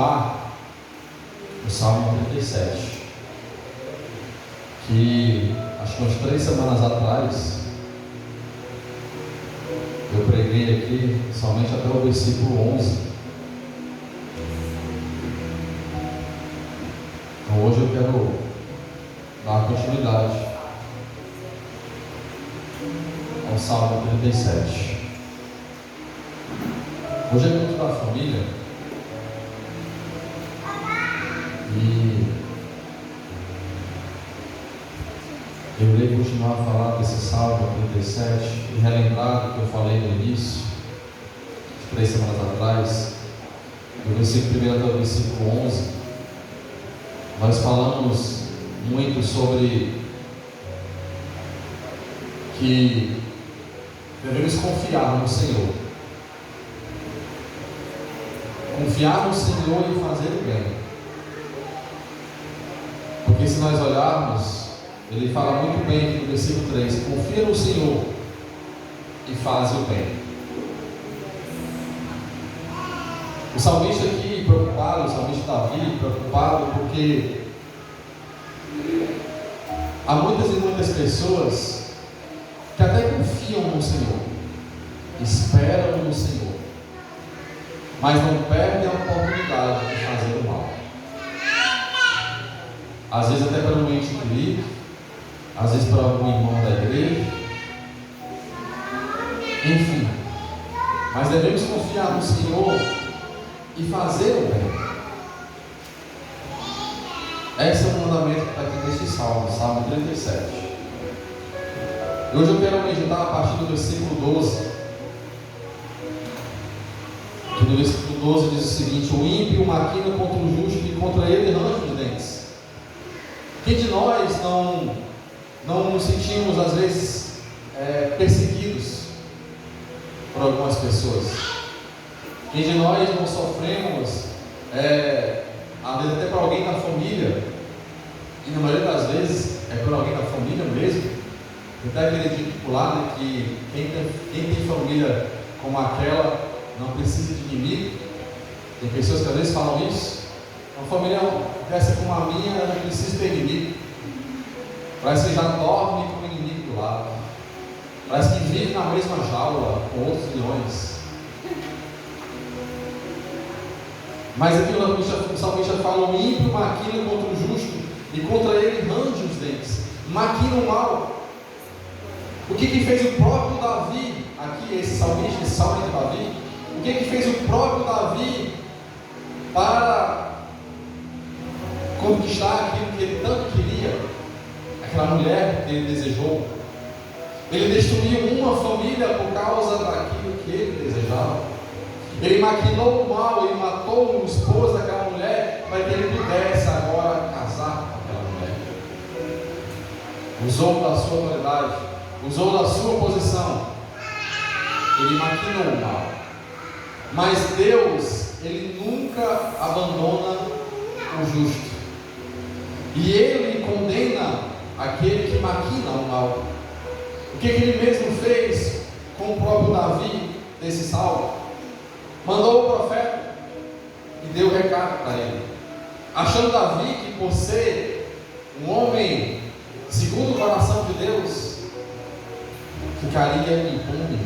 O Salmo 37, que acho que umas 3 semanas atrás eu preguei aqui somente até o versículo 11. Então hoje eu quero dar continuidade ao Salmo 37. Hoje é culto da família. E eu irei continuar a falar desse Salmo 37 e relembrar o que eu falei no início, 3 semanas atrás, do versículo 1 até o versículo 11. Nós falamos muito sobre que devemos confiar no Senhor. Confiar no Senhor e fazer o bem. Porque se nós olharmos, ele fala muito bem aqui no versículo 3: confia no Senhor e faz o bem. O salmista aqui preocupado, o salmista Davi preocupado, porque há muitas e muitas pessoas que até confiam no Senhor, esperam no Senhor, mas não perdem a oportunidade de fazer o mal. Às vezes até para um ente querido, às vezes para algum irmão da igreja, enfim. Mas devemos confiar no Senhor e fazer o bem. Esse é o mandamento que está aqui neste Salmo, Salmo 37. E hoje eu quero meditar a partir do versículo 12. Que no versículo 12 diz o seguinte: o ímpio maquina contra o justo e contra ele range os dentes. Quem de nós não nos sentimos às vezes perseguidos por algumas pessoas? Quem de nós não sofremos, às vezes até por alguém da família, e na maioria das vezes é por alguém da família mesmo? Até aquele dito popular, né, que quem tem família como aquela não precisa de inimigo. Tem pessoas que às vezes falam isso. Uma família dessa como a minha, eu não preciso ter inimigo. Parece que já dorme com o inimigo do lado. Parece que vive na mesma jaula com outros leões. Mas aqui o salmista fala: o ímpio maquina contra o justo e contra ele range os dentes. Maquina o mal. O que fez o próprio Davi, aqui esse salmista, esse salmo de Davi, o que fez o próprio Davi para conquistar aquilo que ele tanto queria, aquela mulher que ele desejou? Ele destruiu uma família por causa daquilo que ele desejava. Ele maquinou o mal, ele matou o esposo daquela mulher para que ele pudesse agora casar com aquela mulher. Usou da sua autoridade, usou da sua posição, ele maquinou o mal. Mas Deus, ele nunca abandona o justo. E ele condena aquele que maquina o mal. O que ele mesmo fez com o próprio Davi nesse salmo? Mandou o profeta e deu recado para ele, achando Davi que por ser um homem segundo o coração de Deus, ficaria impune.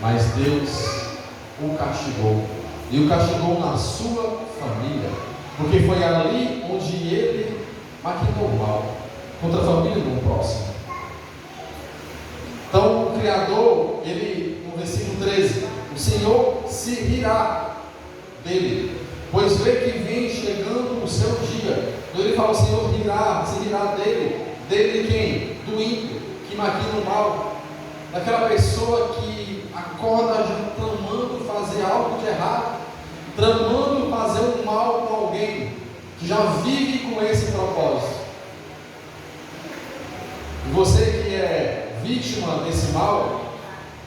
Mas Deus o castigou, e o castigou na sua família, porque foi ali onde ele maquinou o mal contra a família do próximo. Então o Criador, ele, no versículo 13, o Senhor se rirá dele, pois vê que vem chegando o seu dia. Então ele fala: o Senhor se rirá dele. Dele quem? Do ímpio, que maquina o mal, daquela pessoa que acorda já tramando fazer algo de errado, tramando fazer um mal com alguém, que já vive com esse propósito. E você que é vítima desse mal,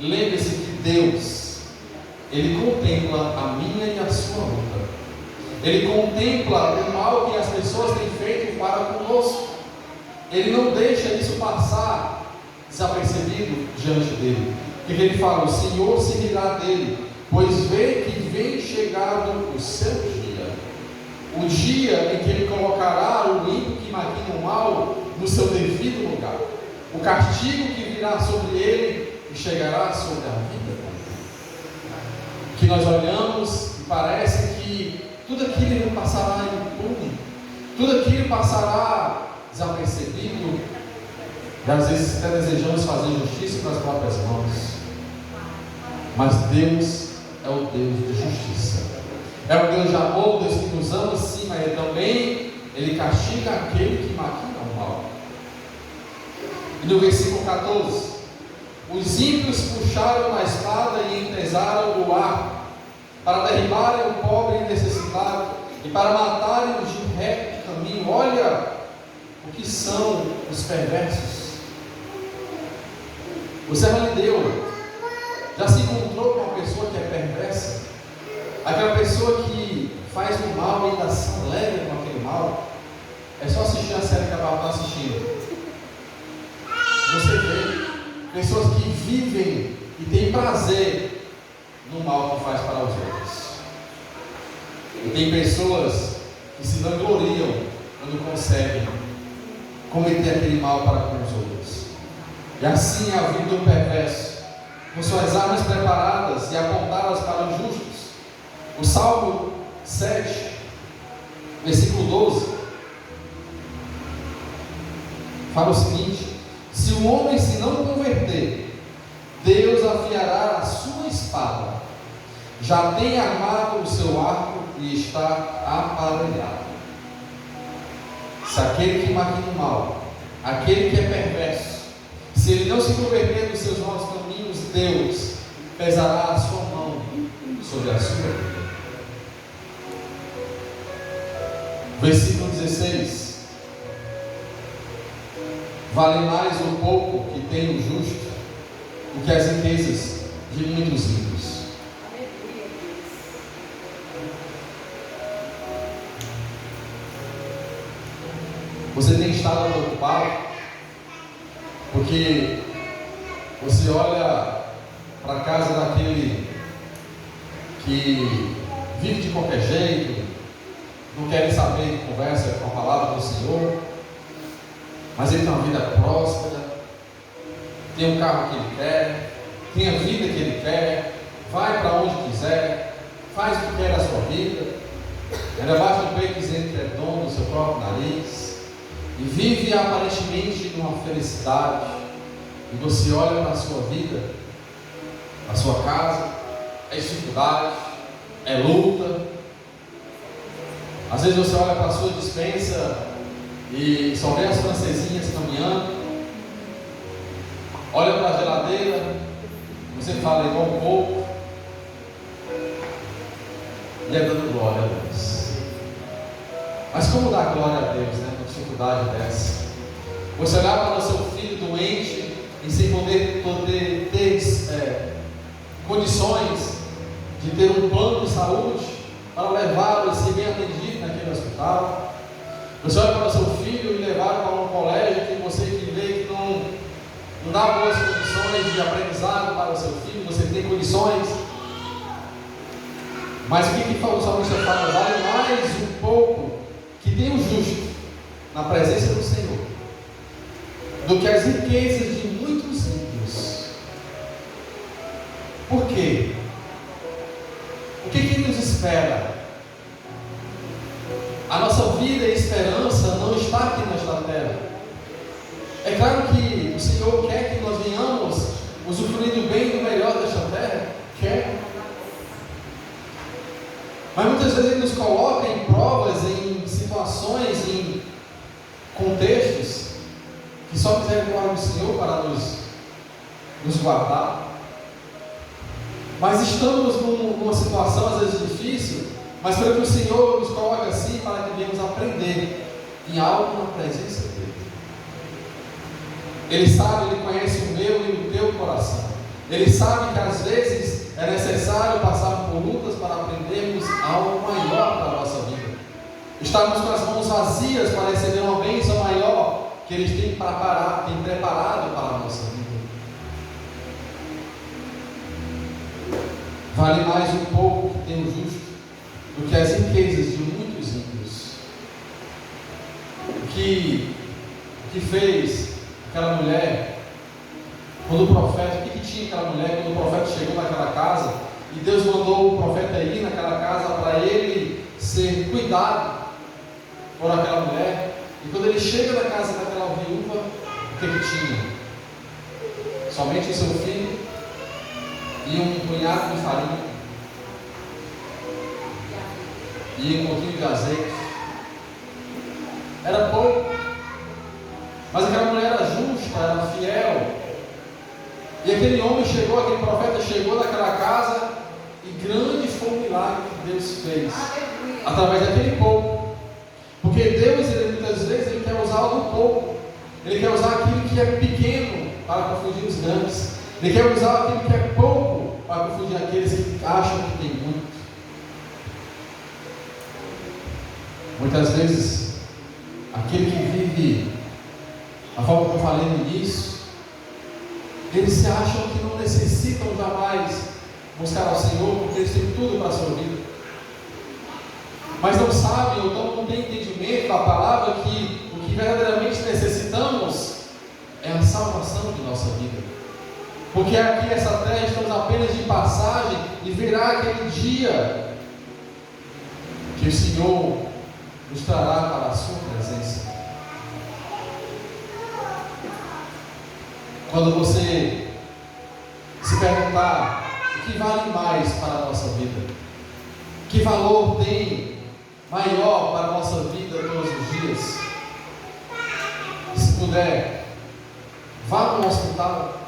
lembre-se que Deus, ele contempla a minha e a sua luta. Ele contempla o mal que as pessoas têm feito para conosco. Ele não deixa isso passar desapercebido diante dele. Porque ele fala: o Senhor se rirá dele, pois vê que vem chegado o seu dia, o dia em que Ele colocará o ímpio que maquina o mal no seu devido lugar, o castigo que virá sobre ele e chegará sobre a vida. Que nós olhamos e parece que tudo aquilo passará impune, tudo aquilo passará desapercebido, e às vezes até desejamos fazer justiça com as próprias mãos. Mas Deus é o Deus de justiça, é o Deus de amor, o Deus que nos ama sim, mas Ele castiga aquele que maquina o mal. E no versículo 14: os ímpios puxaram a espada e empesaram o arco, para derribarem o pobre e necessitado, e para matarem os de reto de caminho. Olha o que são os perversos. Você valideu? Já se encontrou com uma pessoa que é perversa? Aquela pessoa que faz o mal e ainda se alegra com aquele mal? É só assistir a série que a Bárbara está assistindo. Você vê pessoas que vivem e têm prazer no mal que faz para os outros. E tem pessoas que se vangloriam quando conseguem cometer aquele mal para com os outros. E assim é a vida do perverso, com suas armas preparadas e apontadas para os justos. O Salmo 7, versículo 12, fala o seguinte: se o homem se não converter, Deus afiará a sua espada, já tem armado o seu arco e está aparelhado. Se aquele que maquina o mal, aquele que é perverso, se ele não se converter dos seus maus caminhos, Deus pesará a sua mão sobre a sua vida. Versículo 16: vale mais o pouco que tem o justo do que as riquezas de muitos ímpios. Você tem estado preocupado porque você olha para a casa daquele que vive de qualquer jeito, não quer saber de conversa com a palavra do Senhor, mas ele tem uma vida próspera, tem um carro que ele quer, tem a vida que ele quer, vai para onde quiser, faz o que quer da sua vida, ainda bate no peito dizendo que é dono do seu próprio nariz, e vive aparentemente numa felicidade, e você olha para a sua vida, a sua casa, é dificuldade, é luta. Às vezes você olha para a sua despensa e só vê as francesinhas caminhando, olha para a geladeira, você fala igual um pouco, e é dando glória a Deus. Mas como dar glória a Deus, né, com dificuldade dessa? Você olhar para o seu filho doente e sem poder ter condições de ter um plano de saúde para levá-lo e ser bem atendido naquele hospital. Você olha para o seu filho e levar para um colégio que você vê que não dá boas condições de aprendizado para o seu filho, você tem condições. Mas o que o salmista fala? Vale mais um pouco que tem o justo na presença do Senhor do que as riquezas de muitos ímpios. Por quê? O que nos espera? A nossa vida e esperança não está aqui nesta terra. É claro que o Senhor quer que nós venhamos usufruir do bem e do melhor desta terra. Quer. Mas muitas vezes Ele nos coloca em provas, em situações, em contextos que só misericórdia do Senhor para nos guardar. Mas estamos numa situação às vezes difícil, mas pelo que o Senhor nos coloca assim para que venhamos aprender em algo na presença dEle. Ele sabe, Ele conhece o meu e o teu coração. Ele sabe que às vezes é necessário passar por lutas para aprendermos algo maior para a nossa vida. Estarmos com as mãos vazias para receber uma bênção maior que Ele tem preparado para a nossa vida. Vale mais um pouco que tem o do que as riquezas de muitos ímpios. O que fez aquela mulher, quando o profeta, o que tinha aquela mulher quando o profeta chegou naquela casa, e Deus mandou o profeta ir naquela casa para ele ser cuidado por aquela mulher. E quando ele chega na casa daquela viúva, o que tinha? Somente o seu filho e um punhado de farinha e um pouquinho de azeite. Era pouco, mas aquela mulher era justa, era fiel. E aquele homem chegou, aquele profeta chegou naquela casa, e grande foi o milagre que Deus fez através daquele pouco. Porque Deus, muitas vezes, Ele quer usar algo pouco. Ele quer usar aquilo que é pequeno para confundir os grandes. Ele quer usar aquilo que é pouco para confundir aqueles que acham que tem muito. Muitas vezes, aquele que vive a forma que eu falei no início, eles se acham que não necessitam jamais buscar ao Senhor, porque eles têm tudo para a sua vida. Mas não sabem, ou não têm entendimento da palavra, que o que verdadeiramente necessitamos é a salvação de nossa vida. Porque aqui nessa terra estamos apenas de passagem, e virá aquele dia que o Senhor nos trará para a sua presença. Quando você se perguntar o que vale mais para a nossa vida, que valor tem maior para a nossa vida todos os dias, se puder, vá no hospital,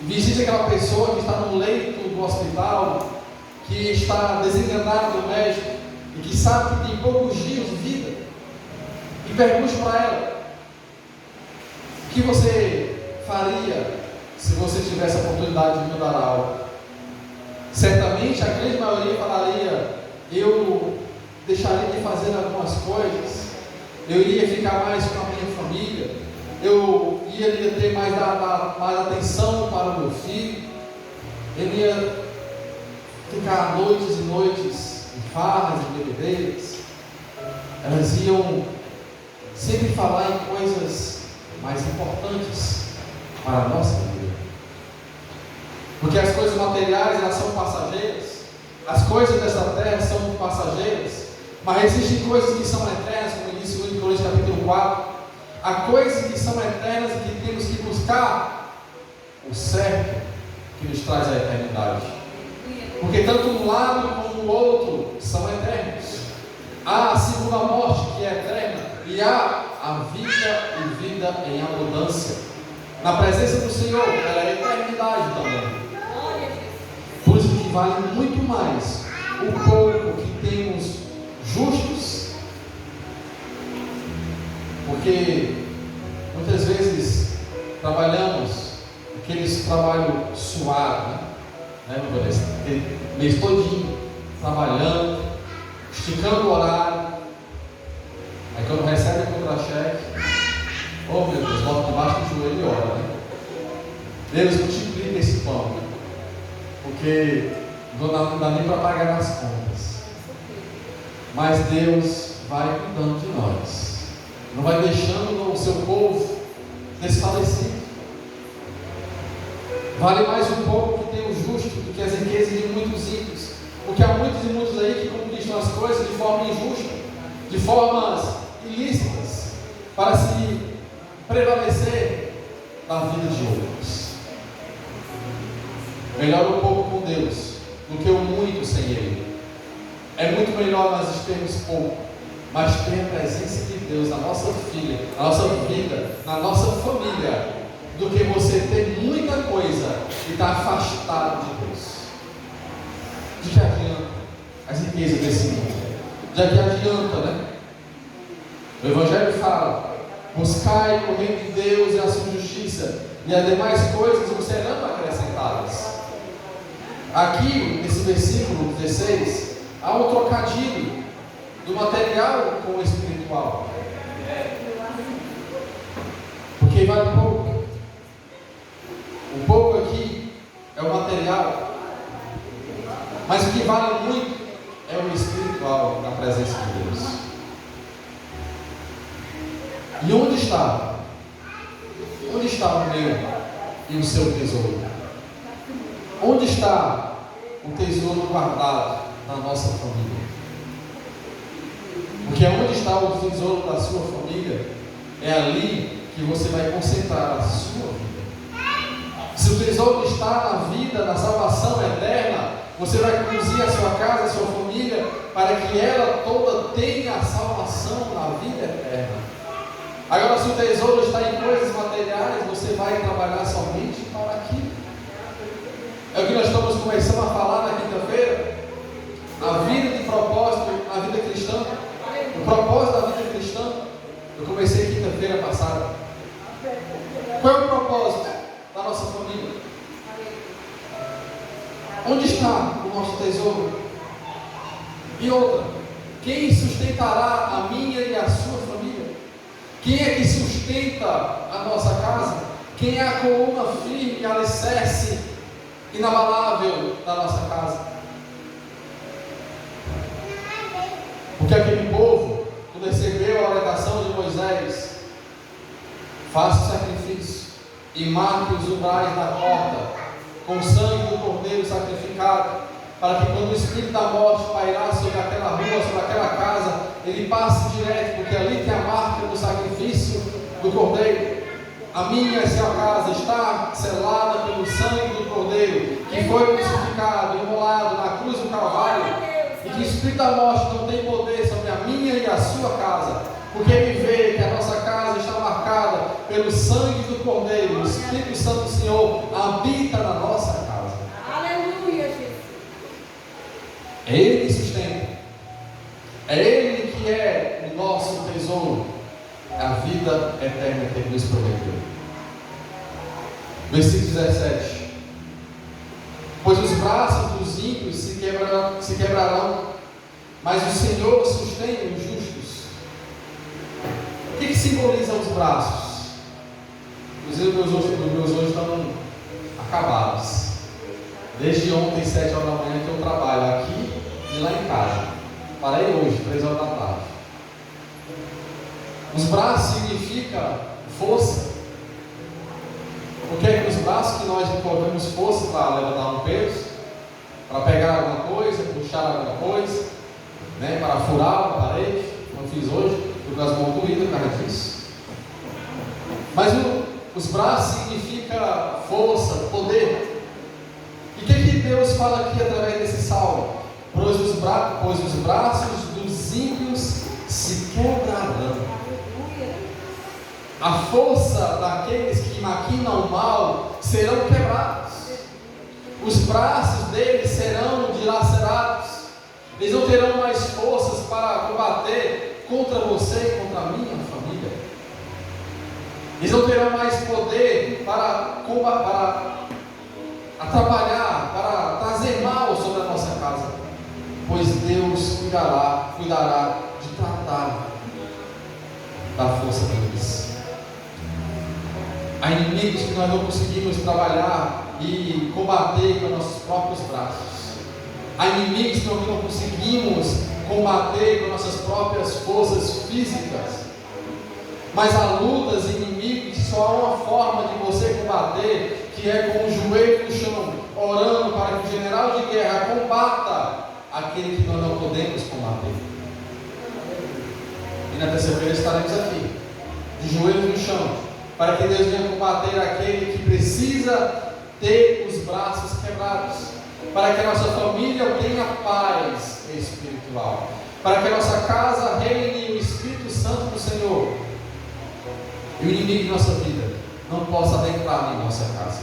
visite aquela pessoa que está no leito do hospital, que está desenganada do médico e que sabe que tem poucos dias de vida, e pergunte para ela o que você faria se você tivesse a oportunidade de mudar algo. Certamente a grande maioria falaria: eu deixaria de fazer algumas coisas, eu iria ficar mais com a minha família, eu iria ter mais atenção para o meu filho, eu ia ficar noites e noites em farras e bebedeiras. Elas iam sempre falar em coisas mais importantes para a nossa vida, porque as coisas materiais, elas são passageiras, as coisas dessa terra são passageiras, mas existem coisas que são eternas, como disse o 2 Coríntios capítulo 4. Há coisas que são eternas e que temos que buscar o certo que nos traz a eternidade, porque tanto um lado como o outro são eternos. Há a segunda morte, que é eterna, e há a vida e vida em abundância na presença do Senhor, ela é eternidade também. Por isso que vale muito mais o pouco que temos justos, porque muitas vezes trabalhamos aqueles trabalho suado, né? Mês todinho trabalhando, esticando o horário, aí quando recebe o contra-cheque, oh meu Deus, bota debaixo do joelho e ora, né? Deus multiplica esse pão, né? Porque não dá nem para pagar as contas, mas Deus vai cuidando de nós, não vai deixando o seu povo desfalecido. Vale mais um pouco que tem o justo do que as riquezas de muitos ímpios, porque há muitos e muitos aí que conquistam as coisas de forma injusta, de formas ilícitas, para se prevalecer na vida de outros. Melhor um pouco com Deus do que o muito sem Ele. É muito melhor nós termos pouco, mas ter a presença de Deus na nossa vida, na nossa vida, na nossa família, do que você ter muita coisa e estar afastado de Deus. De que adianta as riquezas desse mundo? De que adianta, né? O Evangelho fala: buscai o reino de Deus e a sua justiça, e as demais coisas vos serão acrescentadas. Aqui, nesse versículo 16, há um trocadilho do material com o espiritual, porque vale pouco. O pouco aqui é o material, mas o que vale muito é o espiritual. espiritual na presença de Deus. E onde está? Onde está o meu e o seu tesouro? Onde está o tesouro guardado na nossa família? Porque onde está o tesouro da sua família, é ali que você vai concentrar a sua vida. Se o tesouro está na vida, na salvação eterna, você vai conduzir a sua casa, a sua família, para que ela toda tenha a salvação na vida eterna. Agora, se o tesouro está em coisas materiais, você vai trabalhar somente para aquilo. É o que nós estamos começando a falar na quinta-feira. A vida de propósito, a vida cristã. O propósito da vida cristã. Eu comecei quinta-feira passada. Qual é o propósito da nossa família? Onde está o nosso tesouro? E outra, quem sustentará a minha e a sua família? Quem é que sustenta a nossa casa? Quem é a coluna firme e alicerce inabalável da nossa casa? Porque aquele povo, quando recebeu a orientação de Moisés, faça o sacrifício e marque os umbrais da porta com o sangue do cordeiro sacrificado, para que quando o espírito da morte pairar sobre aquela rua, sobre aquela casa, ele passe direto, porque ali tem a marca do sacrifício do cordeiro. A minha e a sua casa está selada pelo sangue do cordeiro, que foi crucificado, imolado na cruz do Calvário, e que o espírito da morte não tem poder sobre a minha e a sua casa, porque ele vê que a nossa casa está marcada pelo sangue do cordeiro. O Espírito Santo do Senhor habita na nossa casa. Aleluia, Jesus. É Ele que sustenta, é Ele que é o nosso tesouro, é a vida eterna que Deus prometeu. Versículo 17: pois os braços dos ímpios se quebrarão, mas o Senhor sustém os justos. O que simboliza os braços? Inclusive os meus hoje estão acabados. Desde ontem, 7 horas da manhã, que eu trabalho aqui e lá em casa. Parei hoje, 3 horas da tarde. Os braços significam força. Porque é que os braços que nós colocamos força para levantar um peso, para pegar alguma coisa, puxar alguma coisa, né, para furar uma parede, como eu fiz hoje. Estou com as mãos doídas por causa disso. Mas os braços significa força, poder. E o que Deus fala aqui através desse salmo? Pois os braços dos ímpios se quebrarão. A força daqueles que maquinam o mal serão quebrados. Os braços deles serão dilacerados. Eles não terão mais forças para combater contra você e contra a minha família. Eles não terão mais poder para atrapalhar, para trazer mal sobre a nossa casa, pois Deus cuidará de tratar da força deles. Há inimigos que nós não conseguimos trabalhar e combater com nossos próprios braços. Há inimigos que nós não conseguimos combater com nossas próprias forças físicas. Mas há lutas e inimigos que só há uma forma de você combater, que é com o joelho no chão, orando para que o general de guerra combata aquele que nós não podemos combater. E na terça-feira estaremos aqui, de joelhos no chão, para que Deus venha combater aquele que precisa ter os braços quebrados, para que a nossa família tenha paz espiritual, para que a nossa casa reine o Espírito Santo do Senhor, e o inimigo de nossa vida não possa adentrar em nossa casa.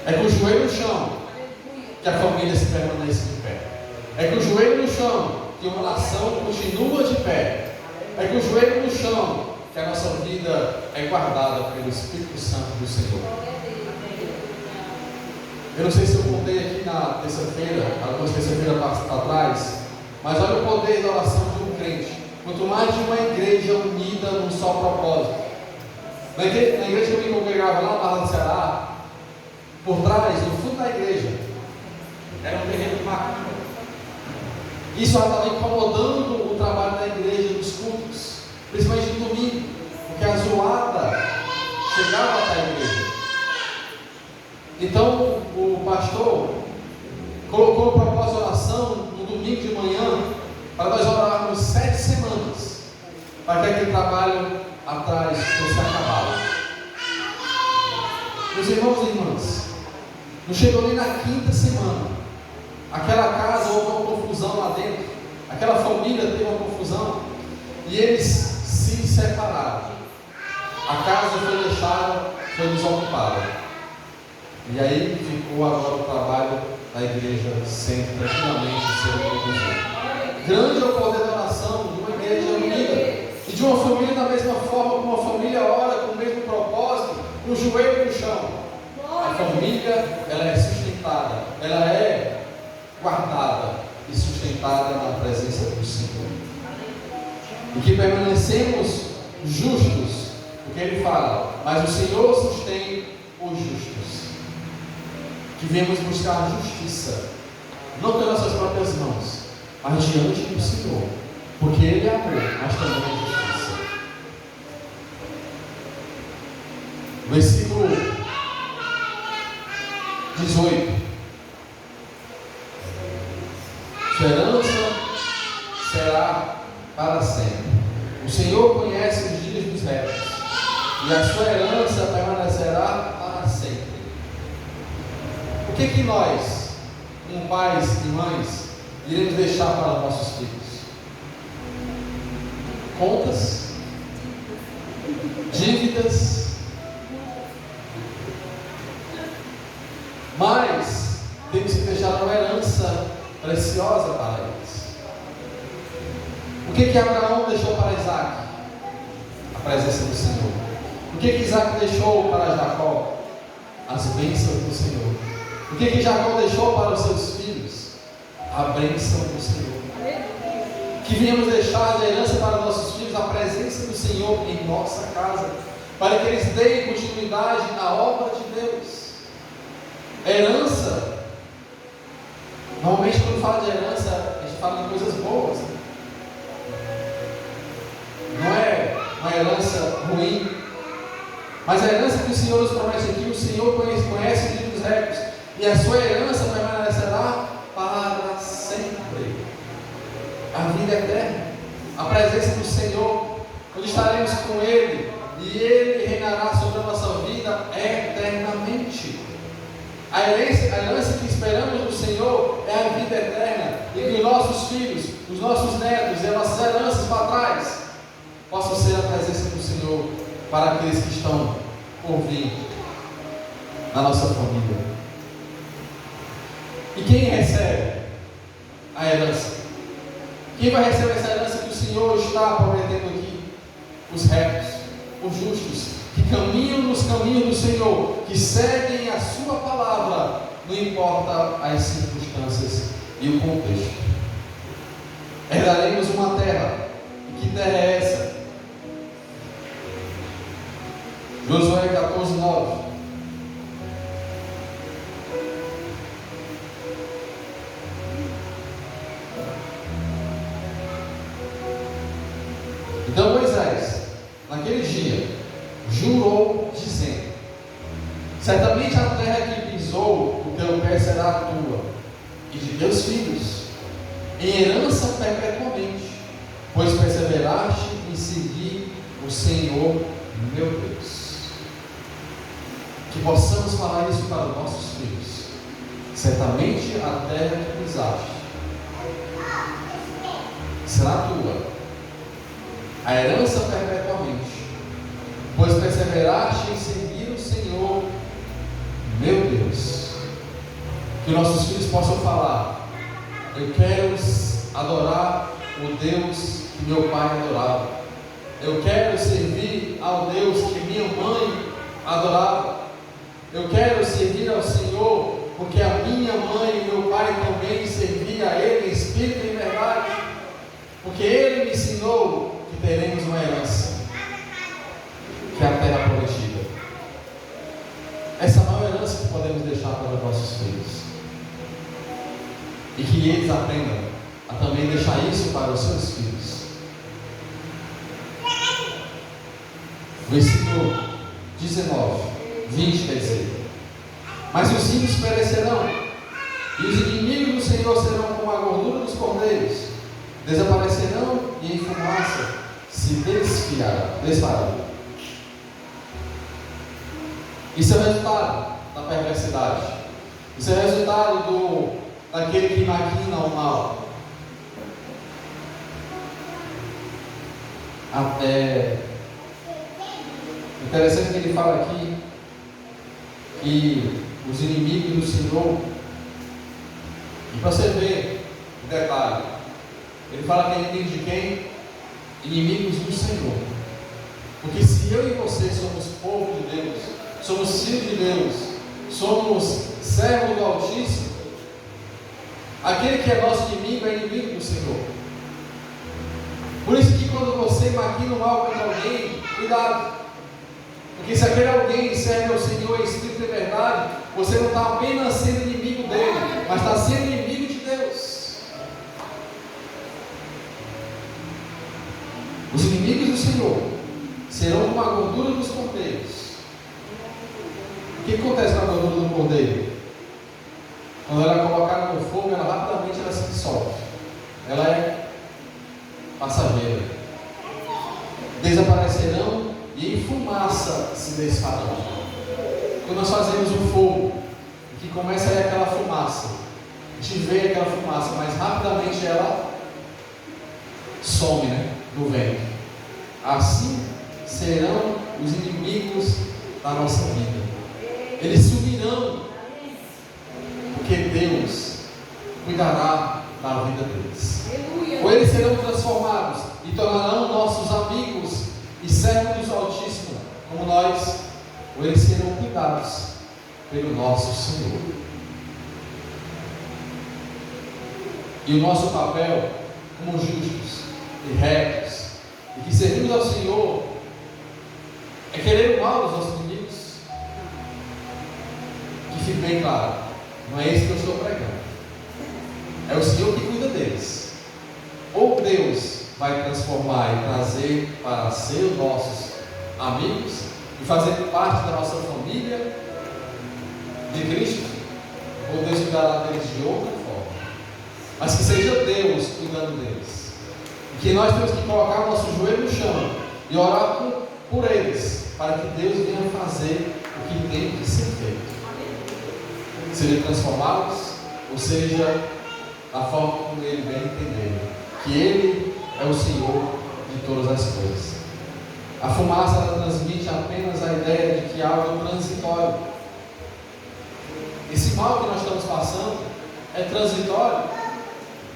É com o joelho no chão que a família se permanece de pé. É com o joelho no chão que uma nação continua de pé. É com o joelho no chão que a nossa vida é guardada pelo Espírito Santo do Senhor. Eu não sei se eu contei aqui na terça-feira, algumas terça-feiras atrás, mas olha o poder da oração de um crente. Quanto mais de uma igreja unida num só propósito. Na igreja que eu me congregava lá na Barra do Ceará, por trás, no fundo da igreja, era um terreno de macumba. Isso já estava incomodando o trabalho da igreja nos cultos, principalmente no domingo, porque a zoada chegava até a igreja. Então o pastor colocou o propósito de oração no domingo de manhã, para nós orarmos 7 semanas, para que aquele trabalho atrás fosse acabado. Meus irmãos e irmãs, não chegou nem na 5ª semana, aquela casa houve uma confusão lá dentro, aquela família teve uma confusão, e eles se separaram. A casa foi deixada, foi desocupada, e aí ficou agora o trabalho da igreja sem tranquilamente ser conduzido. Grande é o poder da oração de uma igreja unida, e de uma família da mesma forma como uma família ora com o mesmo propósito, com o joelho no chão. A família, ela é sustentada, ela é guardada e sustentada na presença do Senhor. E que permanecemos justos, porque Ele fala, mas o Senhor sustém os justos. Que viemos buscar justiça, não pelas nossas próprias mãos, mas diante do Senhor, porque Ele é amor, mas também é justiça. Versículo 18: sua herança será para sempre. O Senhor conhece os dias dos retos, e a sua herança permanecerá para sempre. O que nós, como pais e mães, iremos deixar para os nossos filhos? Contas, dívidas, mas temos que deixar uma herança preciosa para eles. O que Abraão deixou para Isaac? A presença do Senhor. O que Isaac deixou para Jacó? As bênçãos do Senhor. O que Jacó deixou para os seus filhos? A bênção do Senhor. Que viemos deixar de herança para nossos filhos a presença do Senhor em nossa casa, para que eles deem continuidade na obra de Deus. Herança, normalmente quando fala de herança, a gente fala de coisas boas, né? Não é uma herança ruim, mas a herança que o Senhor nos promete aqui, o Senhor conhece os dias dos retos, e a sua herança permanecerá para sempre. A vida eterna, a presença do Senhor, onde estaremos com Ele, e Ele reinará sobre a nossa vida eternamente. A herança que esperamos do Senhor é a vida eterna, e que os nossos filhos, os nossos netos e as nossas heranças para trás possam ser a presença do Senhor para aqueles que estão por vir na nossa família. E quem recebe a herança? Quem vai receber essa herança que o Senhor está prometendo aqui? Os retos, os justos, que caminham nos caminhos do Senhor, que seguem a sua palavra, não importa as circunstâncias e o contexto. Herdaremos uma terra. E que terra é essa? Josué 14, 9. Então Moisés, naquele dia, jurou, dizendo: certamente a terra que pisou o teu pé será a tua e de teus filhos, em herança perpetuamente, pois perseveraste em seguir o Senhor meu Deus. Que possamos falar isso para os nossos filhos. Certamente a terra que pisaste será tua, a herança perpetuamente, pois perseveraste em seguir o Senhor meu Deus. Que nossos filhos possam falar: eu quero adorar o Deus que meu pai adorava, eu quero servir ao Deus que minha mãe adorava, eu quero servir ao Senhor porque a minha mãe e meu pai também serviam a Ele em espírito e em verdade, porque Ele me ensinou que teremos uma herança, que é a terra prometida. Essa não é a herança que podemos deixar para os nossos filhos, e que eles aprendam a também deixar isso para os seus filhos. Versículo 19, 20 quer dizer: mas os ímpios perecerão, e os inimigos do Senhor serão como a gordura dos cordeiros, desaparecerão e em fumaça se desfarão. Isso é o resultado da perversidade. Isso é o resultado daquele que maquina o mal. Interessante que ele fala aqui que os inimigos do Senhor, e para você ver o detalhe, ele fala que é inimigo de quem? Inimigos do Senhor. Porque se eu e você somos povo de Deus, somos filhos de Deus, somos servos do Altíssimo, aquele que é nosso inimigo é inimigo do Senhor. Por isso que quando você maquina o mal contra alguém, cuidado. Porque se aquele alguém serve ao Senhor em espírito e verdade, você não está apenas sendo inimigo dele, mas está sendo inimigo de Deus. Os inimigos do Senhor serão como a gordura dos cordeiros. O que acontece com a gordura do cordeiro? Quando ela é colocada no fogo, ela rapidamente se dissolve. Ela é passageira. Desaparecerão e em fumaça se desfarão. Quando nós fazemos o fogo, que começa aí aquela fumaça, a gente vê aquela fumaça, mas rapidamente ela some, no vento. Assim serão os inimigos da nossa vida. Eles sumirão, porque Deus cuidará da vida deles. Ou eles serão transformados e tornarão nossos amigos e servos do Altíssimo, como nós, ou eles serão cuidados pelo nosso Senhor. E o nosso papel, como justos e retos, e que servimos ao Senhor, é querer o mal dos nossos inimigos. Que fique bem claro, não é isso que eu estou pregando. É o Senhor que cuida deles. Ou Deus vai transformar e trazer para ser os nossos amigos e fazer parte da nossa família de Cristo, ou Deus cuidará deles de outra forma. Mas que seja Deus cuidando deles. E que nós temos que colocar o nosso joelho no chão e orar por eles, para que Deus venha fazer o que tem que ser feito. Seja transformados, ou seja, da forma como Ele vem entender que Ele é o Senhor de todas as coisas. A fumaça ela transmite apenas a ideia de que algo é transitório. Esse mal que nós estamos passando é transitório.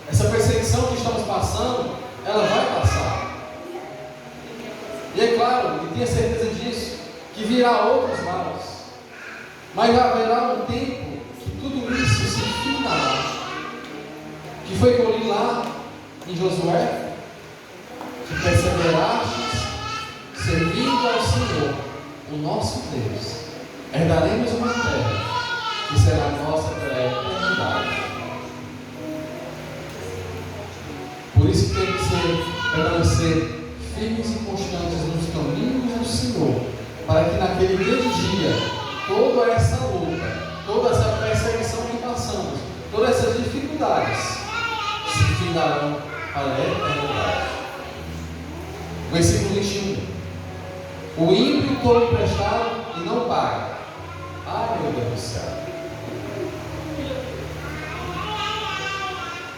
Essa perseguição que estamos passando, ela vai passar. E é claro, e tenha certeza disso, que virá outros males. Mas haverá um tempo que tudo isso se findará. Que foi que eu li lá em Josué, que perseverastes servindo ao Senhor, o nosso Deus, herdaremos uma terra que será nossa pela eternidade. Por isso que tem que permanecer firmes e constantes nos caminhos do Senhor, para que naquele grande dia, toda essa luta, toda essa perseguição que passamos, todas essas dificuldades se findarão para a eternidade. Versículo 21. O ímpio toma emprestado e não paga. Ai, meu Deus do céu.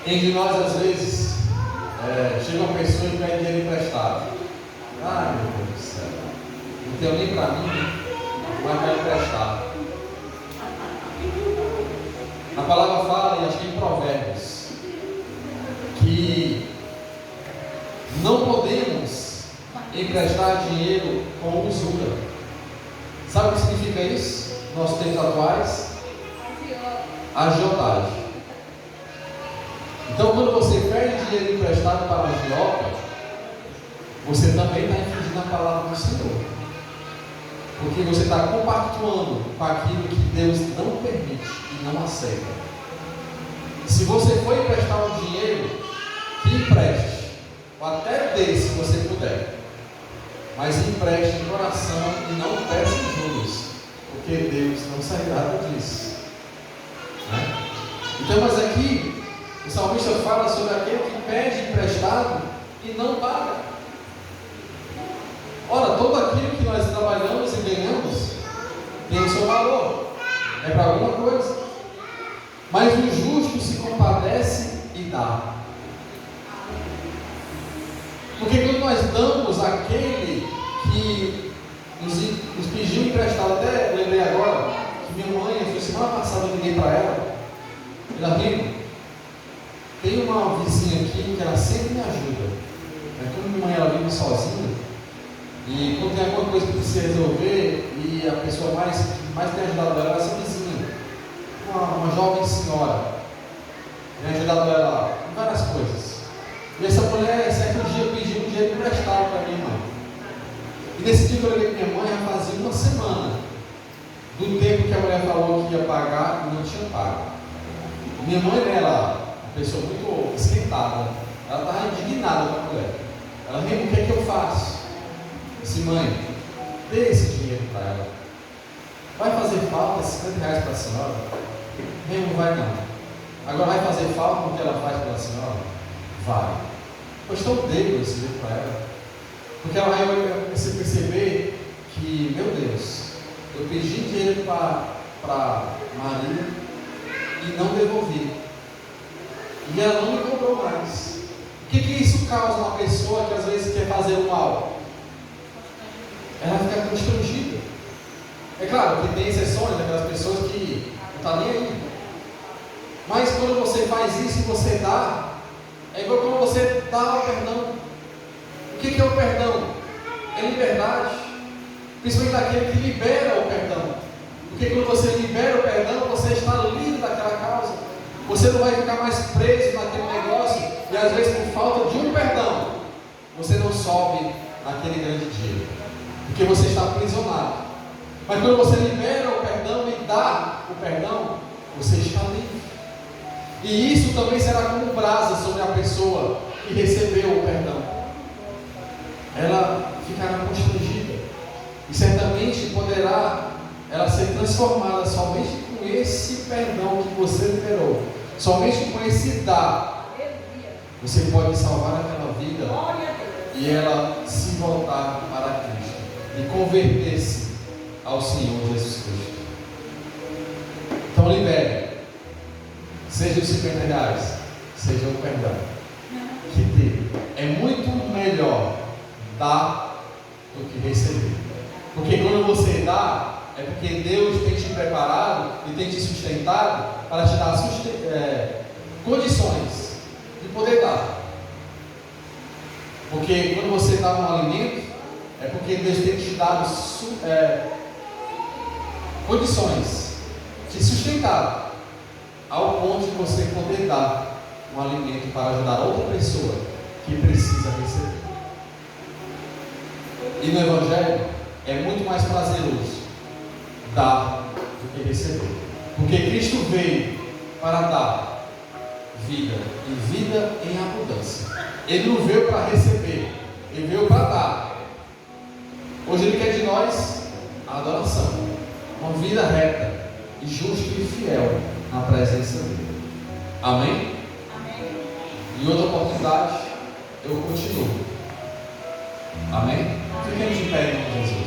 Entre nós, às vezes, chega uma pessoa e pede dinheiro emprestado. Ai, meu Deus do céu. Não tenho nem para mim, mas vai emprestar. A palavra fala, e acho que em Provérbios, que não podemos emprestar dinheiro com usura. Sabe o que significa isso? Nossos tempos atuais? Agiotagem. Então, quando você pede dinheiro emprestado para a agiota, você também está infringindo a palavra do Senhor. Porque você está compactuando com aquilo que Deus não permite e não aceita. Se você for emprestar um dinheiro, fique empreste, ou até dê se você puder, mas empreste em coração e não peça em juros, porque Deus não se agrada disso, né? Então, mas aqui o salmista fala sobre aquele que pede emprestado e não paga. Ora, tudo aquilo que nós trabalhamos e ganhamos tem o seu valor, é para alguma coisa. Mas o justo se compadece e dá. Porque quando nós damos àquele que nos pediu emprestado, até lembrei agora que minha mãe, foi semana passada, eu liguei para ela rindo. Tem uma vizinha aqui que ela sempre me ajuda. Como minha mãe ela vive sozinha, e quando tem alguma coisa que precisa resolver, e a pessoa que mais tem ajudado ela é essa vizinha, uma jovem senhora, tem ajudado ela em várias coisas. E essa mulher, certo dia, pediu um dinheiro emprestado para minha mãe. E nesse dia que eu liguei para minha mãe, já fazia uma semana do tempo que a mulher falou que ia pagar e não tinha pago. Minha mãe, ela, uma pessoa muito esquentada, ela estava indignada com a mulher. Ela disse: o que é que eu faço? Eu disse: mãe, dê esse dinheiro para ela. Vai fazer falta esses R$50 para a senhora? Não vai não. Agora vai fazer falta o que ela faz pela senhora? Vai. Pois então dê esse dinheiro para ela. Porque ela vai perceber que, meu Deus, eu pedi dinheiro para Maria e não devolvi. E ela não me cobrou mais. O que isso causa uma pessoa que às vezes quer fazer o mal? Ela fica constrangida. É claro que tem exceções daquelas pessoas que não estão nem aí. Mas quando você faz isso e você dá, é igual quando você dá o perdão. O que é o perdão? É liberdade. Principalmente daquele que libera o perdão. Porque quando você libera o perdão, você está livre daquela causa. Você não vai ficar mais preso naquele negócio. E às vezes por falta de um perdão, você não sobe naquele grande dia. Porque você está aprisionado. Mas quando você libera o perdão e dá o perdão, você está livre. E isso também será como brasa sobre a pessoa que recebeu o perdão. Ela ficará constrangida. E certamente poderá ela ser transformada somente com esse perdão que você liberou. Somente com esse dar. Você pode salvar aquela vida e ela se voltar para Cristo e converter-se ao Senhor Jesus Cristo. Então libere. Seja os R$50, seja o perdão que dê. É muito melhor dar do que receber. Porque quando você dá, é porque Deus tem te preparado e tem te sustentado para te dar condições de poder dar. Porque quando você dá um alimento, é porque Deus tem te dado condições, te sustentado ao ponto de você poder dar um alimento para ajudar outra pessoa que precisa receber. E no Evangelho é muito mais prazeroso dar do que receber, porque Cristo veio para dar vida e vida em abundância. Ele não veio para receber, ele veio para dar. Hoje ele quer de nós a adoração, uma vida reta e justa e fiel na presença dele. Amém? Amém. Em outra oportunidade eu continuo. Amém? Fiquemos de pé em nome de Jesus.